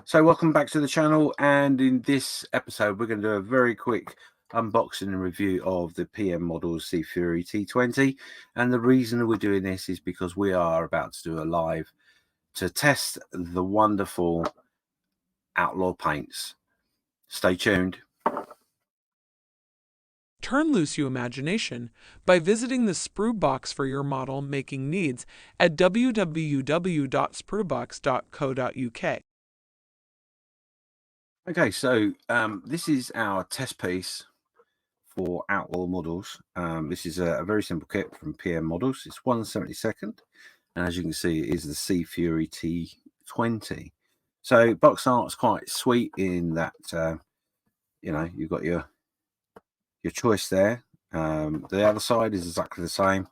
So welcome back to the channel, and in this episode we're going to do a very quick unboxing and review of the PM Models Seafury T-20. And the reason we're doing this is because we are about to do a live to test the wonderful Outlaw Paints. Stay tuned. Turn loose your imagination by visiting the sprue box for your model making needs at www.spruebox.co.uk. Okay, so this is our test piece for Outlaw Models. This is a very simple kit from PM Models. It's 1/72nd, and as you can see, it is the Seafury T-20. So box art's quite sweet in that you've got your choice there. The other side is exactly the same.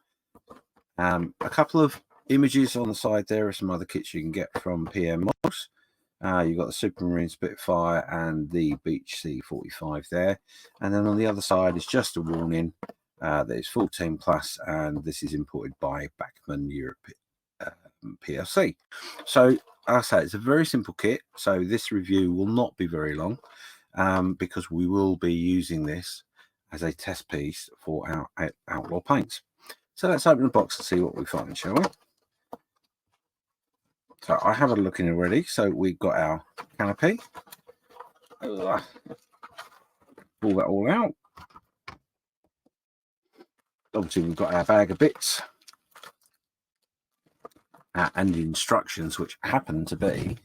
A couple of images on the side there are some other kits you can get from PM Models. You've got the Supermarine Spitfire and the Beach C-45 there, and then on the other side is just a warning that it's 14 plus, and this is imported by Bachmann Europe PLC. So I say it's a very simple kit, so this review will not be very long because we will be using this as a test piece for our Outlaw Paints. So let's open the box and see what we find, shall we? So I have a look in already. So we've got our canopy. Pull that all out. Obviously we've got our bag of bits and instructions, which happen to be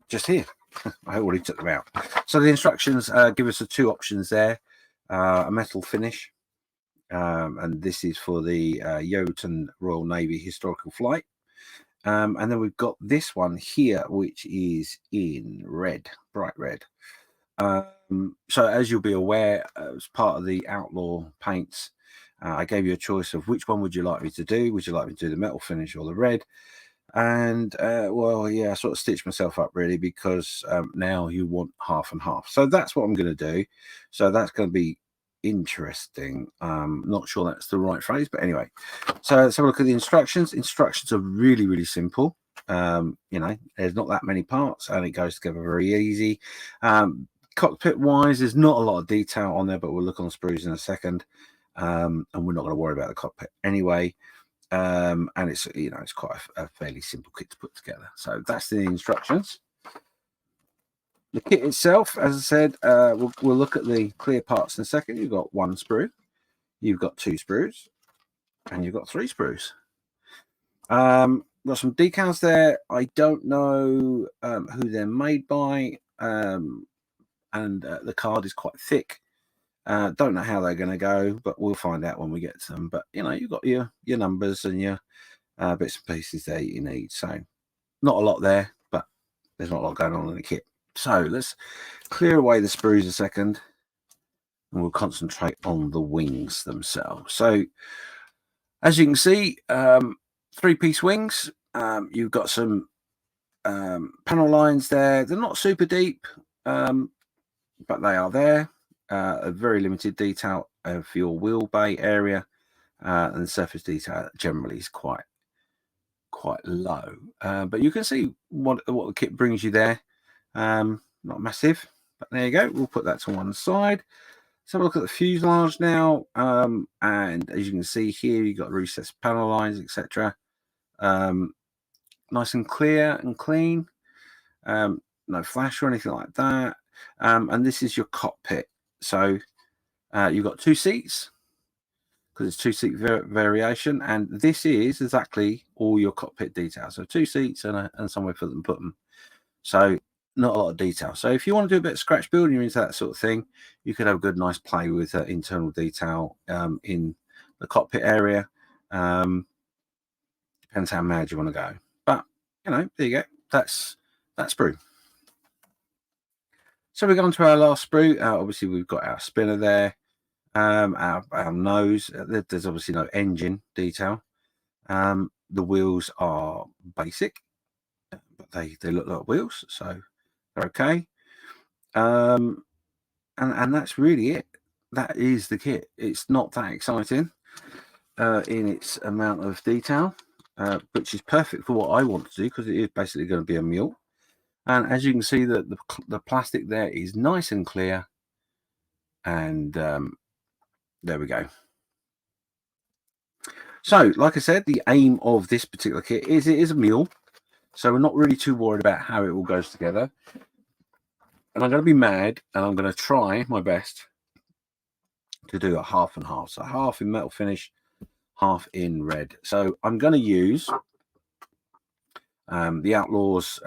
just here. I already took them out. So the instructions give us the two options there. A metal finish, and this is for the Yeovilton Royal Navy Historical Flight. And then we've got this one here, which is in red, bright red. So as you'll be aware, as part of the Outlaw Paints, I gave you a choice of which one would you like me to do. Would you like me to do the metal finish or the red? And well, yeah, I sort of stitched myself up really, because now you want half and half. So that's what I'm going to do. So that's going to be interesting. Not sure that's the right phrase, but anyway. So let's have a look at the instructions. Instructions are really, really simple. There's not that many parts, and it goes together very easy. Cockpit wise, there's not a lot of detail on there, but we'll look on the sprues in a second. And we're not going to worry about the cockpit anyway. And it's it's quite a fairly simple kit to put together. So that's the instructions. The kit itself, as I said, we'll look at the clear parts in a second. You've got one sprue, you've got two sprues, and you've got three sprues. Got some decals there. I don't know who they're made by, and the card is quite thick. Don't know how they're going to go, but we'll find out when we get to them. But you've got your numbers and your bits and pieces there you need. So not a lot there, but there's not a lot going on in the kit. So let's clear away the sprues a second, and we'll concentrate on the wings themselves. So as you can see, three-piece wings. You've got some panel lines there. They're not super deep, but they are there. A very limited detail of your wheel bay area, and the surface detail generally is quite low. But you can see what the kit brings you there. Not massive, but there you go. We'll put that to one side. Let's have a look at the fuselage now. And as you can see here, you've got recessed panel lines, etc. Nice and clear and clean. No flash or anything like that. And this is your cockpit. So you've got two seats, because it's two-seat variation, and this is exactly all your cockpit details. So two seats and somewhere for them to put them. So not a lot of detail. So if you want to do a bit of scratch building, you're into that sort of thing, you could have a good, nice play with internal detail in the cockpit area. Depends how mad you want to go. But there you go. That's that sprue. So we're going to our last sprue. Obviously, we've got our spinner there. Our nose, there's obviously no engine detail. The wheels are basic, but they look like wheels, so they're okay. And that's really it. That is the kit. It's not that exciting in its amount of detail. which is perfect for what I want to do, because it is basically going to be a mule. And as you can see, that the plastic there is nice and clear, and there we go. So like I said, the aim of this particular kit is it is a mule, so we're not really too worried about how it all goes together. And I'm going to be mad, and I'm going to try my best to do a half and half. So half in metal finish, half in red. So I'm going to use the Outlaws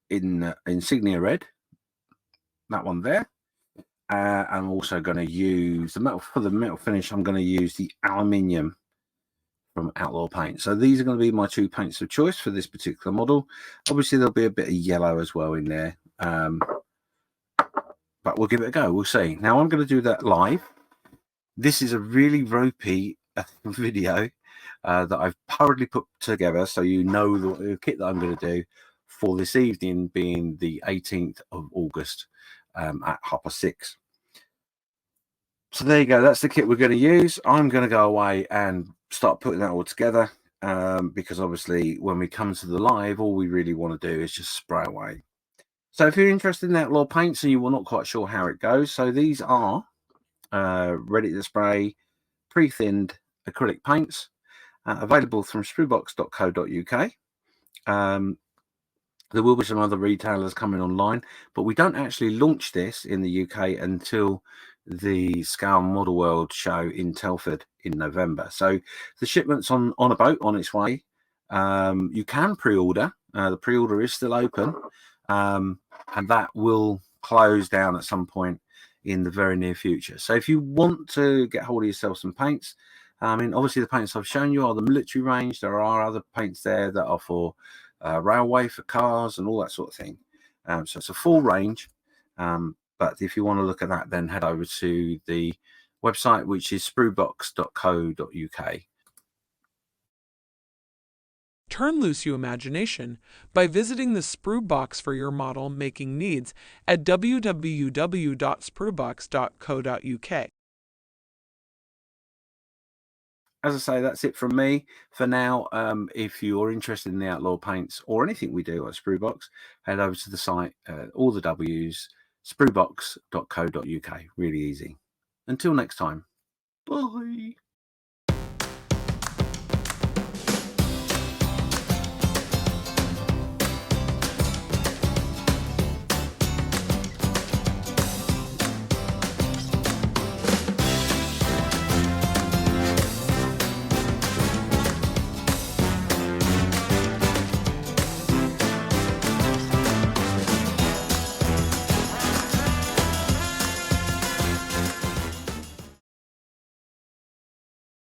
in Insignia Red, that one there. I'm also going to use the metal for the metal finish. I'm going to use the aluminium from Outlaw Paints. So these are going to be my two paints of choice for this particular model. Obviously there'll be a bit of yellow as well in there, but we'll give it a go. We'll see. Now I'm going to do that live. This is a really ropey video that I've hurriedly put together, so you know the kit that I'm going to do for this evening, being the 18th of August at 6:30. So there you go. That's the kit we're going to use. I'm going to go away and start putting that all together, because obviously when we come to the live, all we really want to do is just spray away. So if you're interested in Outlaw Paints and you were not quite sure how it goes, so these are ready to spray pre-thinned acrylic paints, available from spruebox.co.uk. There will be some other retailers coming online, but we don't actually launch this in the UK until the Scale Model World show in Telford in November. So the shipment's on a boat on its way. You can pre-order. The pre-order is still open, and that will close down at some point in the very near future. So if you want to get hold of yourself some paints, I mean, obviously the paints I've shown you are the military range. There are other paints there that are for railway, for cars, and all that sort of thing. So it's a full range. But if you want to look at that, then head over to the website, which is spruebox.co.uk. Turn loose your imagination by visiting the sprue box for your model making needs at www.spruebox.co.uk. As I say, that's it from me for now. If you're interested in the Outlaw Paints or anything we do at Spruebox, head over to the site, all the W's, spruebox.co.uk. Really easy. Until next time, bye.